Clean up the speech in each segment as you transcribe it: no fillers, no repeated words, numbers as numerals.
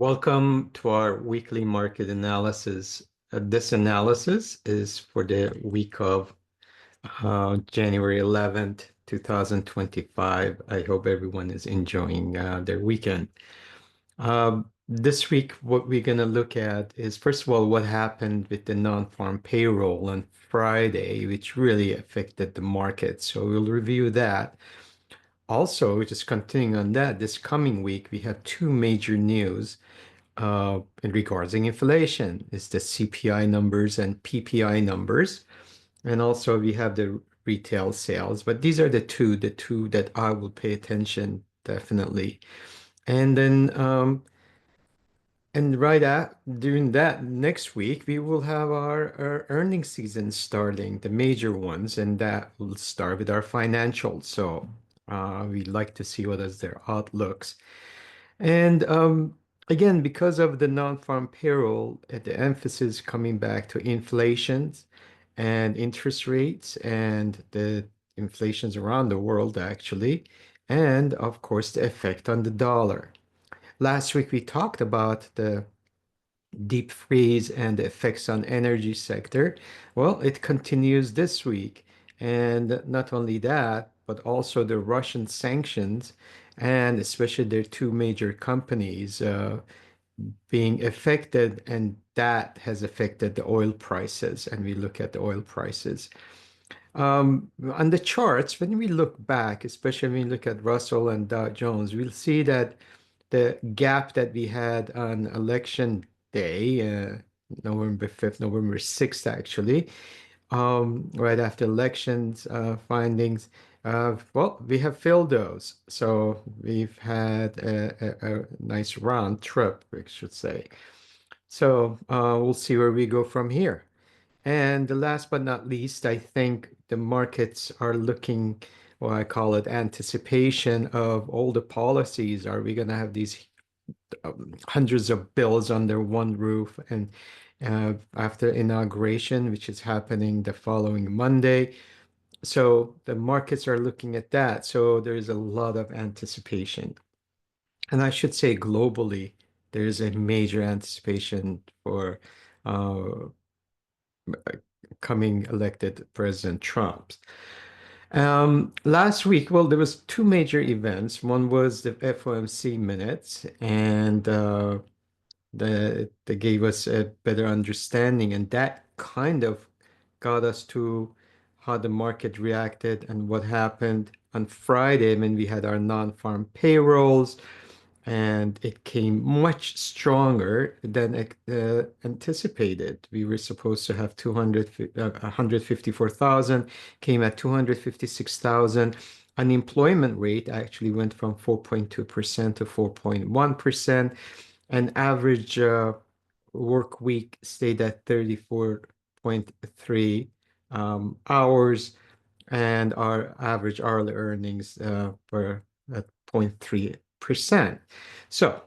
Welcome to our weekly market analysis. This analysis is for the week of January 11th, 2025. I hope everyone is enjoying their weekend. This week, what we're going to look at is, first of all, what happened with the non-farm payroll on Friday, which really affected the market. So we'll review that. Also, just continuing on that, this coming week, we have two major news in regarding inflation. It's the CPI numbers and PPI numbers. And also we have the retail sales. But these are the two that I will pay attention definitely. And then and right at during that next week, we will have our earnings season starting, the major ones, and that will start with our financials. So we'd like to see what is their outlooks. And again, because of the non-farm payroll, the emphasis coming back to inflations and interest rates and the inflations around the world, actually, and of course, the effect on the dollar. Last week, we talked about the deep freeze and the effects on energy sector. Well, it continues this week. And not only that, but also the Russian sanctions and especially their two major companies being affected, and that has affected the oil prices. And we look at the oil prices. On the charts, when we look back, especially when we look at Russell and Dow Jones, we'll see that the gap that we had on election day, November 5th, November 6th, actually, right after elections findings, well, we have filled those. So we've had a nice round trip, we should say. So we'll see where we go from here. And the last but not least, I think the markets are looking, what I call it, anticipation of all the policies. Are we going to have these hundreds of bills under one roof? And after inauguration, which is happening the following Monday. So the markets are looking at that. So there's a lot of anticipation. And I should say globally, there's a major anticipation for uh, coming elected President Trump. Last week, well, there was two major events. One was the FOMC minutes, and they gave us a better understanding, and that kind of got us to how the market reacted and what happened on Friday when we had our non-farm payrolls, and it came much stronger than anticipated. We were supposed to have 154,000, came at 256,000. Unemployment rate actually went from 4.2% to 4.1%, and average work week stayed at 34.3 hours, and our average hourly earnings were at 0.3%. So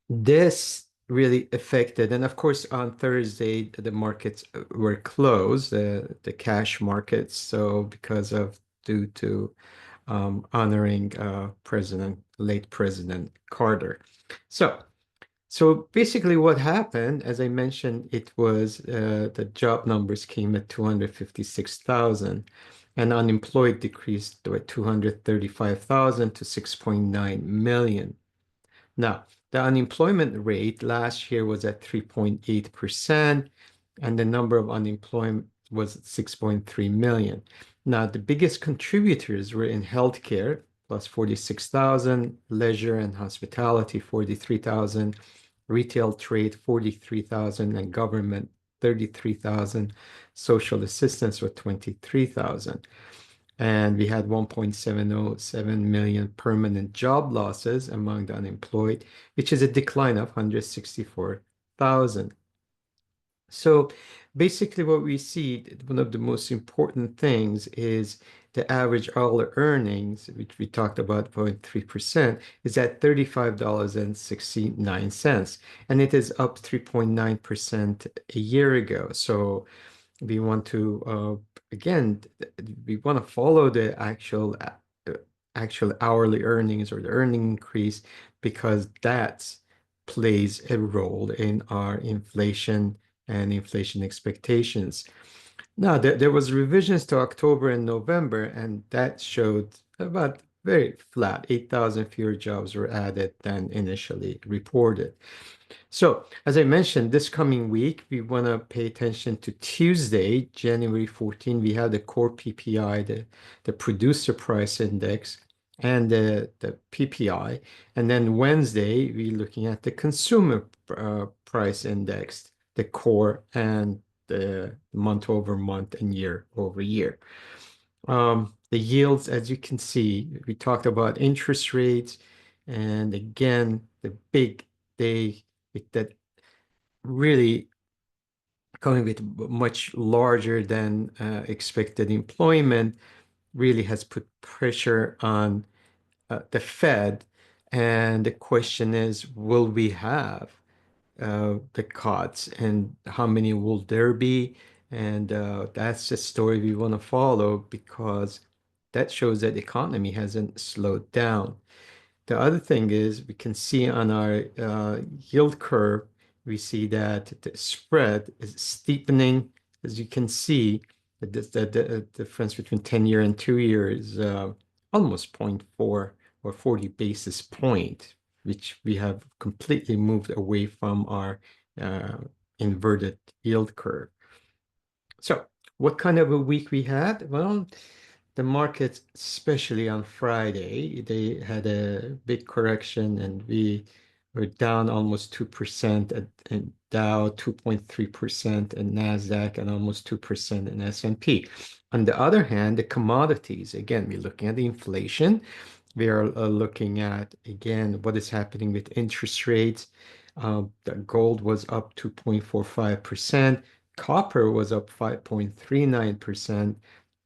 this really affected, and of course, on Thursday, the markets were closed, the cash markets. So because of due to honoring late President Carter. So basically what happened, as I mentioned, it was the job numbers came at 256,000, and unemployed decreased to 235,000 to 6.9 million. Now, the unemployment rate last year was at 3.8%, and the number of unemployed was 6.3 million. Now, the biggest contributors were in healthcare, plus 46,000, leisure and hospitality, 43,000, retail trade, 43,000, and government, 33,000, social assistance with 23,000. And we had 1.707 million permanent job losses among the unemployed, which is a decline of 164,000. So basically what we see, one of the most important things is the average hourly earnings, which we talked about 0.3%, is at $35.69. And it is up 3.9% a year ago. So we want to, again, we want to follow the actual hourly earnings or the earning increase, because that's plays a role in our inflation and inflation expectations. Now, there was revisions to October and November, and that showed about very flat. 8,000 fewer jobs were added than initially reported. So, as I mentioned, this coming week, we want to pay attention to Tuesday, January 14. We have the core PPI, the producer price index, and the PPI. And then Wednesday, we're looking at the consumer price index, the core, and the month over month and year over year. The yields, as you can see, we talked about interest rates, and again, the big day with that really coming with much larger than expected employment really has put pressure on the Fed. And the question is, will we have the cuts and how many will there be? And that's the story we want to follow because that shows that the economy hasn't slowed down. The other thing is we can see on our yield curve, we see that the spread is steepening. As you can see, the difference between 10-year and 2-year is almost zero point 0.4 or 40 basis point, which we have completely moved away from our uh, inverted yield curve. So what kind of a week we had? Well, the market, especially on Friday, they had a big correction and we were down almost 2% and Dow 2.3% and Nasdaq and almost 2% in S&P. On the other hand, the commodities, again, we're looking at the inflation. We are looking at, again, what is happening with interest rates. The gold was up 2.45%. Copper was up 5.39%.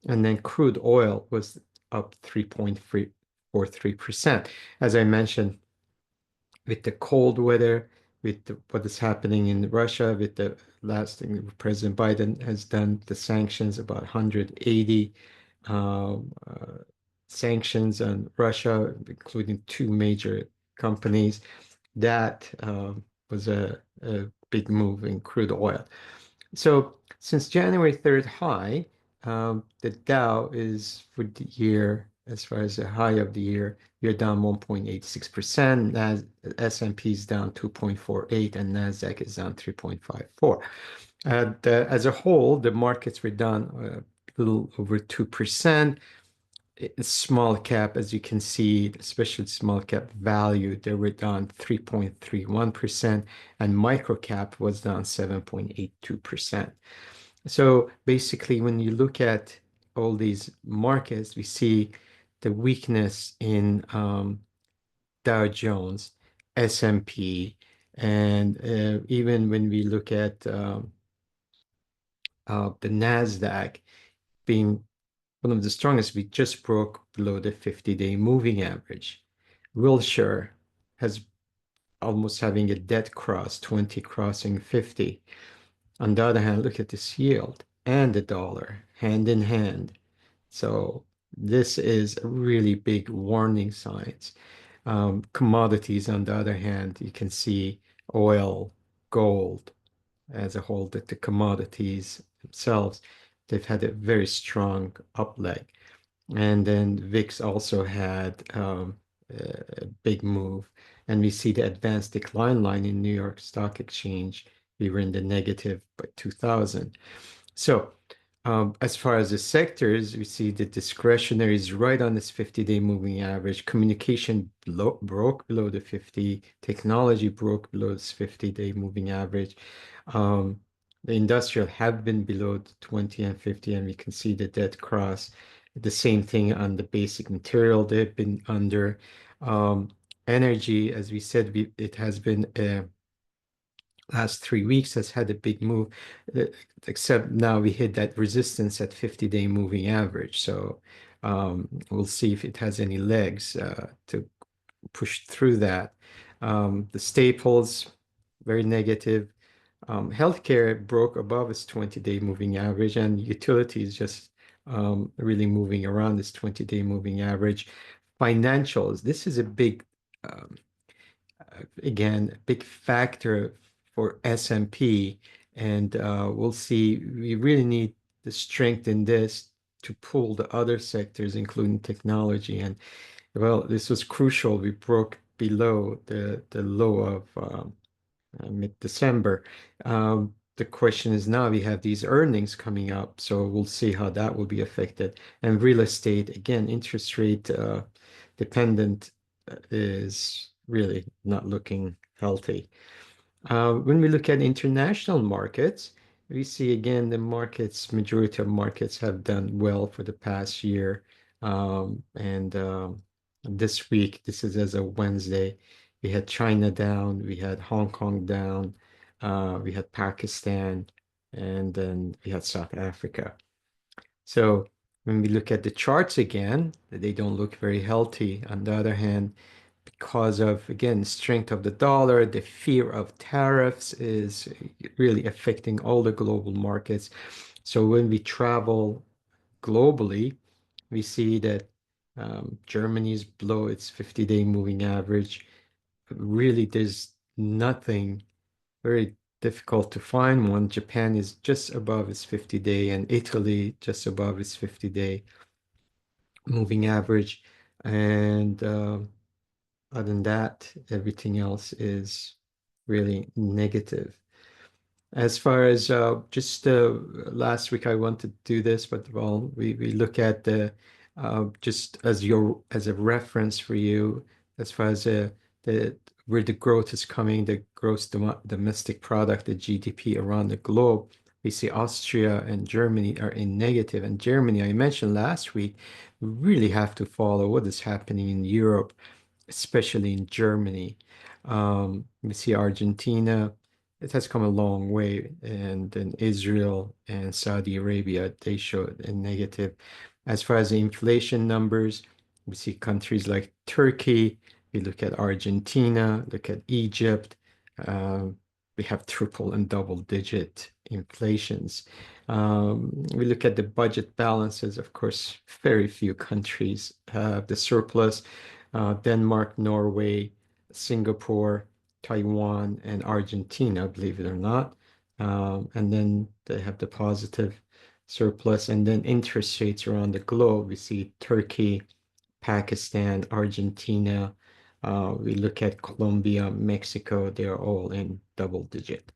And then crude oil was up 3.43%. As I mentioned, with the cold weather, with what is happening in Russia, with the last thing President Biden has done, the sanctions, about 180 sanctions on Russia, including 2 major companies. That was a big move in crude oil. So since January 3rd high, the Dow is for the year, as far as the high of the year, you're down 1.86%. S&P is down 2.48, and Nasdaq is down 3.54. As a whole, the markets were down a little over 2%. Small cap, as you can see, especially small cap value, they were down 3.31%, and micro cap was down 7.82%. So basically, when you look at all these markets, we see the weakness in Dow Jones, S&P, and even when we look at the Nasdaq being one of the strongest, we just broke below the 50-day moving average. Wilshire has almost having a dead cross, 20 crossing 50. On the other hand, look at this yield and the dollar hand in hand. So this is a really big warning signs. Commodities, on the other hand, you can see oil, gold as a whole, that the commodities themselves, they've had a very strong up leg. And then VIX also had a big move. And we see the advanced decline line in New York Stock Exchange. We were in the negative by 2000. So as far as the sectors, we see the discretionary is right on this 50-day moving average. Communication broke below the 50. Technology broke below this 50-day moving average. The industrial have been below the 20 and 50, and we can see the dead cross. The same thing on the basic material. They've been under. Energy, as we said, it has been last 3 weeks has had a big move, except now we hit that resistance at 50-day moving average. So we'll see if it has any legs to push through that. The staples, very negative. Healthcare broke above its 20-day moving average, and utilities just really moving around this 20-day moving average. Financials, this is a big again, a big factor for S&P, and we'll see. We really need the strength in this to pull the other sectors, including technology. And well, this was crucial. We broke below the low of mid-December. The question is now we have these earnings coming up, so we'll see how that will be affected. And real estate, again, interest rate dependent is really not looking healthy. When we look at international markets, we see again the markets, majority of markets have done well for the past year. And this week, this is as of Wednesday, we had China down, we had Hong Kong down, we had Pakistan, and then we had South Africa. So when we look at the charts again, they don't look very healthy. On the other hand, because of, again, strength of the dollar, the fear of tariffs is really affecting all the global markets. So when we travel globally, we see that Germany is below its 50-day moving average. Really, there's nothing very difficult to find one. Japan is just above its 50-day, and Italy just above its 50-day moving average. And other than that, everything else is really negative. As far as just last week, I wanted to do this, but well, we look at the just as a reference for you, as far as the where the growth is coming, the gross domestic product, the GDP around the globe. We see Austria and Germany are in negative, and Germany, I mentioned last week, we really have to follow what is happening in Europe, especially in Germany. We see Argentina, it has come a long way, and then Israel and Saudi Arabia, they show a negative. As far as the inflation numbers, we see countries like Turkey, we look at Argentina, look at Egypt, we have triple and double digit inflations. We look at the budget balances, of course, very few countries have the surplus. Denmark, Norway, Singapore, Taiwan, and Argentina, believe it or not. And then they have the positive surplus. And then interest rates around the globe, we see Turkey, Pakistan, Argentina. We look at Colombia, Mexico, they're all in double digit.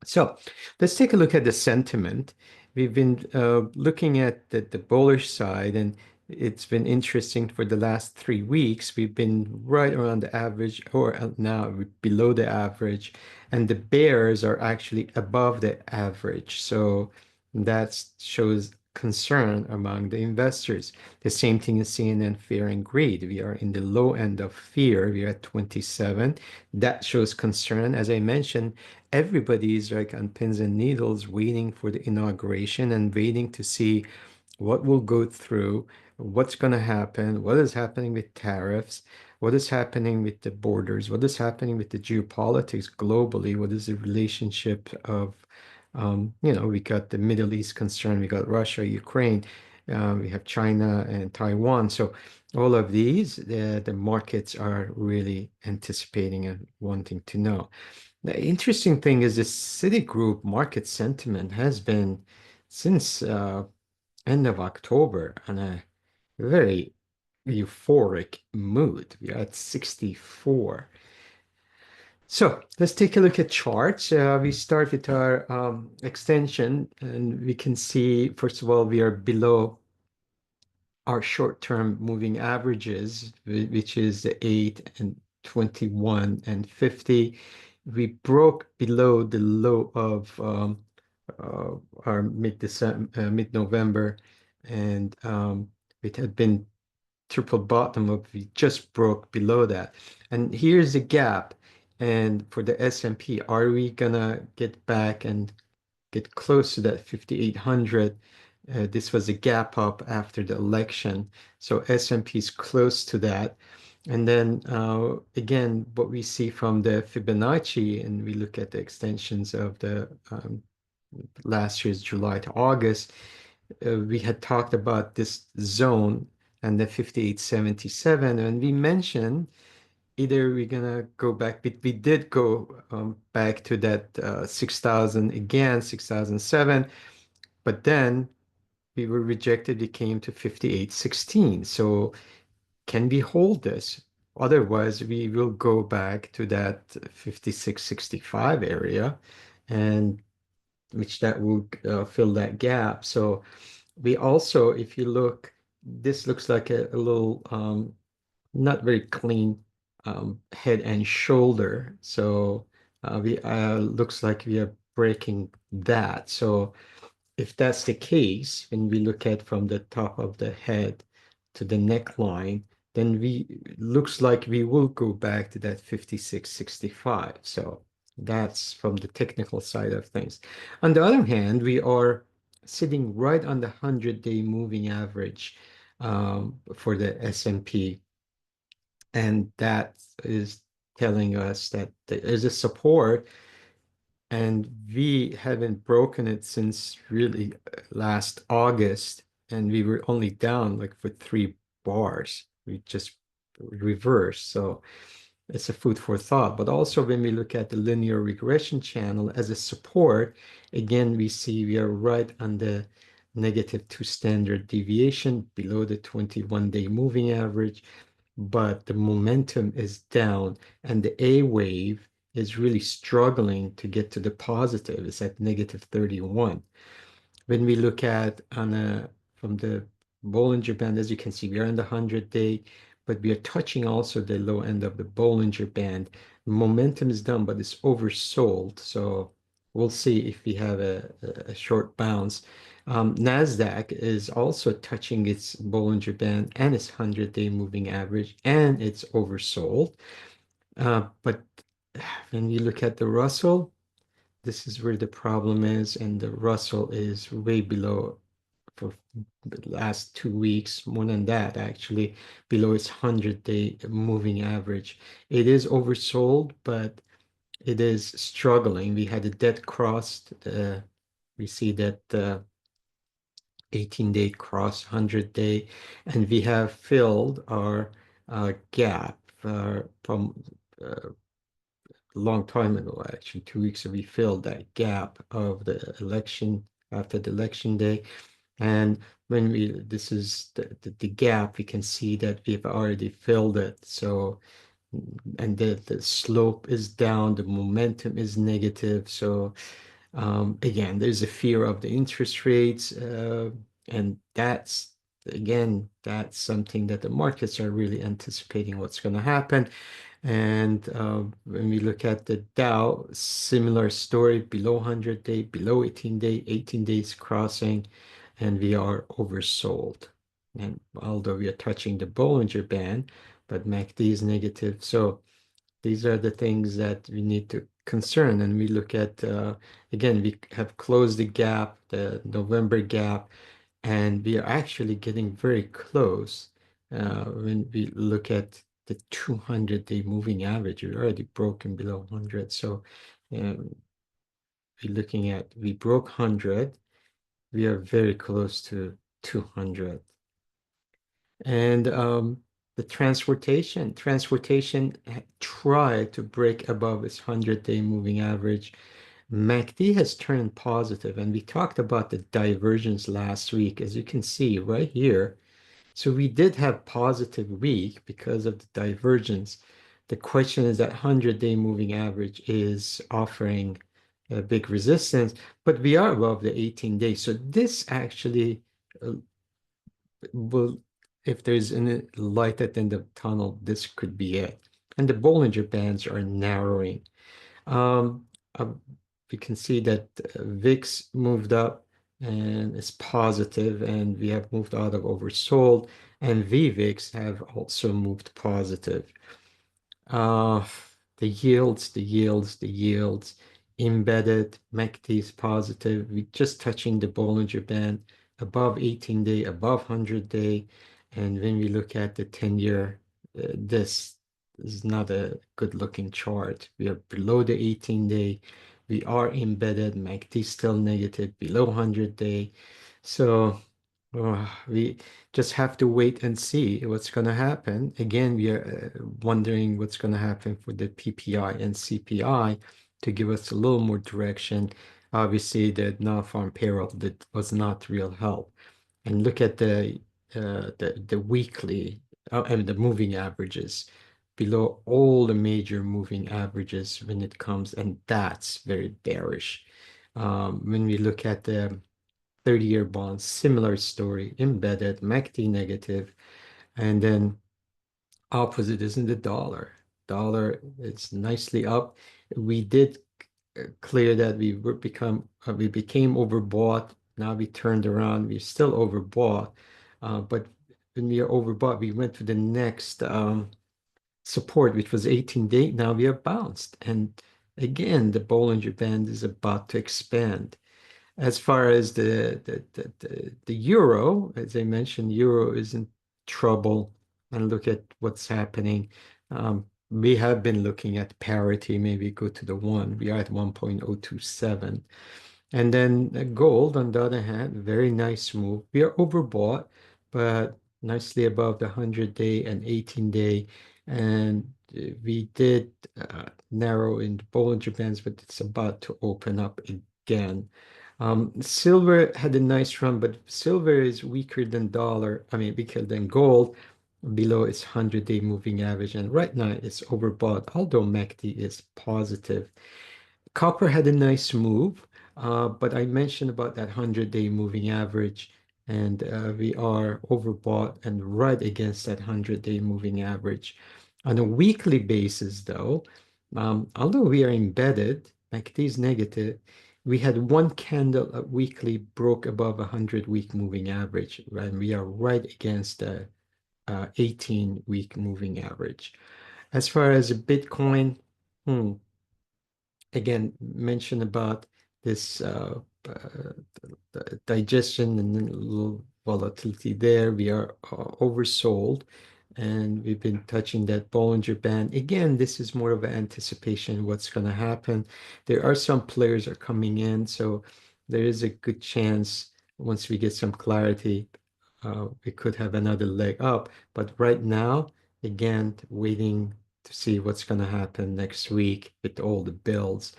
So let's take a look at the sentiment. We've been looking at the bullish side, and it's been interesting for the last 3 weeks. We've been right around the average, or now below the average, and the bears are actually above the average. So that shows concern among the investors. The same thing is seen in fear and greed. We are in the low end of fear. We are at 27. That shows concern. As I mentioned, everybody is like on pins and needles waiting for the inauguration and waiting to see what will go through, what's going to happen, what is happening with tariffs, what is happening with the borders, what is happening with the geopolitics globally, what is the relationship of, we got the Middle East concern, we got Russia, Ukraine, we have China and Taiwan. So all of these, the markets are really anticipating and wanting to know. The interesting thing is the Citigroup market sentiment has been since end of October on a very euphoric mood. We are at 64. So let's take a look at charts. We start with our extension, and we can see, first of all, we are below our short-term moving averages, which is the 8 and 21 and 50. We broke below the low of our mid-December, mid-November, and it had been triple bottom of, we just broke below that. And here's the gap. And for the S&P, are we gonna get back and get close to that 5,800? This was a gap up after the election. So S&P is close to that. And then again, what we see from the Fibonacci, and we look at the extensions of the last year's July to August, we had talked about this zone and the 5877, and we mentioned either we're gonna go back, but we did go back to that 6,000 again, 6,007, but then we were rejected. We came to 58.16. So can we hold this? Otherwise, we will go back to that 56.65 area, and which that will fill that gap. So we also, if you look, this looks like a little not very clean head and shoulder. So we looks like we are breaking that. So if that's the case, when we look at from the top of the head to the neckline, then we looks like we will go back to that 56.65. So that's from the technical side of things. On the other hand, we are sitting right on the 100-day moving average for the S&P, and that is telling us that there is a support, and we haven't broken it since really last August, and we were only down like for 3 bars. We just reversed. So it's a food for thought. But also when we look at the linear regression channel as a support, again, we see we are right on the -2 standard deviation below the 21-day moving average, but the momentum is down, and the A wave is really struggling to get to the positive. It's at -31. When we look at on a from the Bollinger Band, as you can see, we are in the 100-day, but we are touching also the low end of the Bollinger Band. Momentum is down, but it's oversold. So we'll see if we have a short bounce. NASDAQ is also touching its Bollinger Band and its 100-day moving average, and it's oversold. But when you look at the Russell, this is where the problem is, and the Russell is way below for the last 2 weeks, more than that actually, below its 100-day moving average. It is oversold, but it is struggling. We had a dead cross. We see that the 18-day cross, 100-day, and we have filled our gap from a long time ago, actually 2 weeks ago. We filled that gap of the election after the election day. And when this is the gap, we can see that we've already filled it. So, and the slope is down, the momentum is negative. So again, there's a fear of the interest rates, and that's something that the markets are really anticipating what's going to happen. And when we look at the Dow, similar story, below 100-day, below 18-day, 18 days crossing, and we are oversold. And although we are touching the Bollinger Band, but MACD is negative. So these are the things that we need to concern. And we look at, again, we have closed the gap, the November gap, and we are actually getting very close. When we look at the 200-day moving average, we're already broken below 100. So um, we broke 100. We are very close to 200. And the transportation tried to break above its 100-day moving average. MACD has turned positive, and we talked about the divergence last week, as you can see right here. So we did have positive week because of the divergence. The question is that 100-day moving average is offering a big resistance, but we are above the 18 days. So this actually uh, will, if there's any light at the end of the tunnel, this could be it. And the Bollinger Bands are narrowing. Um, uh, we can see that VIX moved up and is positive, and we have moved out of oversold, and VVIX have also moved positive. Uh, the yields, embedded MACD is positive. We're just touching the Bollinger Band above 18-day, above 100-day. And when we look at the 10-year, this is not a good looking chart. We are below the 18-day. We are embedded. MACD still negative, below 100-day. So We just have to wait and see what's going to happen. Again, we are wondering what's going to happen for the PPI and CPI to give us a little more direction. Obviously, the non-farm payroll that was not real help. And look at the weekly, I mean the moving averages below all the major moving averages when it comes, and that's very bearish. When we look at the 30-year bonds, similar story, embedded, MACD negative, and then opposite is in the dollar. Dollar is nicely up. We did clear that we became overbought. Now we turned around. We're still overbought, but when we are overbought, we went to the next support, which was 18-day. Now we have bounced, and again, the Bollinger Band is about to expand. As far as the euro, as I mentioned, euro is in trouble. And look at what's happening. We have been looking at parity, maybe go to the one. We are at 1.027. And then gold, on the other hand, very nice move. We are overbought, but nicely above the 100-day and 18-day. And we did narrow in the Bollinger Bands, but it's about to open up again. Silver had a nice run, but silver is weaker than dollar. I mean, weaker than gold below its 100-day moving average. And right now it's overbought, although MACD is positive. Copper had a nice move, but I mentioned about that 100-day moving average, and we are overbought and right against that 100-day moving average. On a weekly basis, though, although we are embedded, MACD is negative, we had one candle weekly broke above a 100-week moving average, and we are right against the 18-week moving average. As far as Bitcoin, again, mention about this digestion and a little volatility there. We are oversold, and we've been touching that Bollinger Band. Again, this is more of an anticipation of what's going to happen. There are some players are coming in, so there is a good chance once we get some clarity, we could have another leg up. But right now, again, waiting to see what's going to happen next week with all the builds.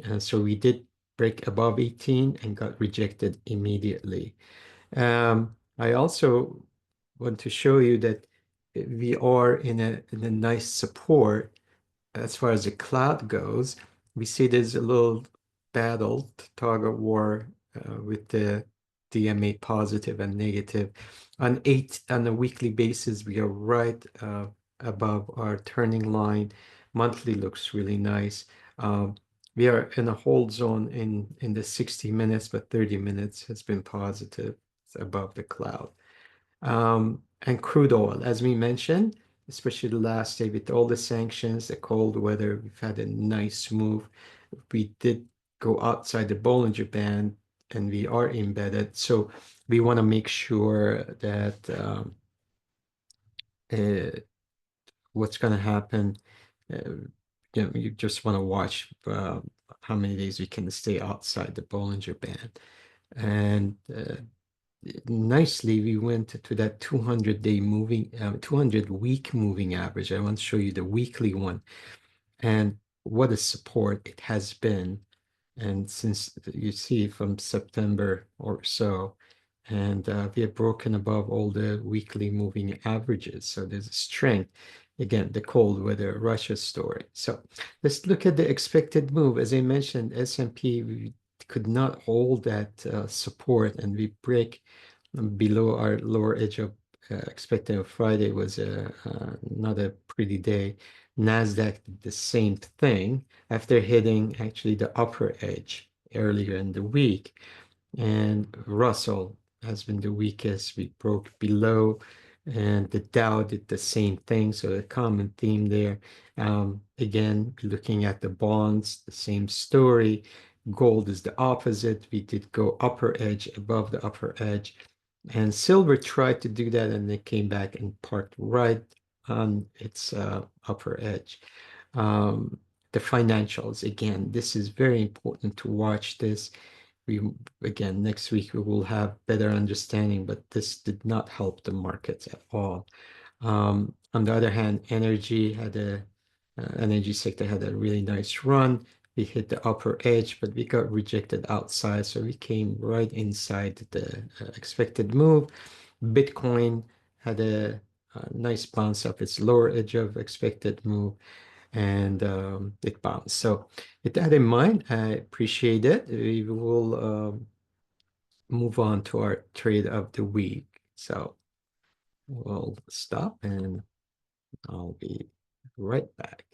And so we did break above 18 and got rejected immediately. I also want to show you that we are in a nice support as far as the cloud goes. We see there's a little battle, tug of war with the DMA positive and negative. On a weekly basis, we are right above our turning line. Monthly looks really nice. We are in a hold zone in the 60 minutes, but 30 minutes has been positive. It's above the cloud. And crude oil, as we mentioned, especially the last day with all the sanctions, the cold weather, we've had a nice move. We did go outside the Bollinger Band, and we are embedded. So we want to make sure that what's going to happen. You just want to watch how many days we can stay outside the Bollinger Band. And nicely, we went to that 200-day moving, 200-week moving average. I want to show you the weekly one and what a support it has been. And since you see from September or so, and we have broken above all the weekly moving averages. So there's a strength. Again, the cold weather Russia story. So let's look at the expected move. As I mentioned, S&P, we could not hold that support, and we break below our lower edge of expected. Friday was not a pretty day. NASDAQ did the same thing after hitting actually the upper edge earlier in the week. And Russell has been the weakest. We broke below, and the Dow did the same thing. So a common theme there. Again, looking at the bonds, the same story. Gold is the opposite. We did go upper edge above the upper edge. And silver tried to do that, and it came back and parked right on its upper edge. The financials, again, this is very important to watch this. we again next week we will have better understanding, but this did not help the markets at all. On the other hand, energy sector had a really nice run. We hit the upper edge, but we got rejected outside, so we came right inside the expected move. Bitcoin had a nice bounce up its lower edge of expected move, and it bounced. So with that in mind, I appreciate it. We will move on to our trade of the week. So we'll stop and I'll be right back.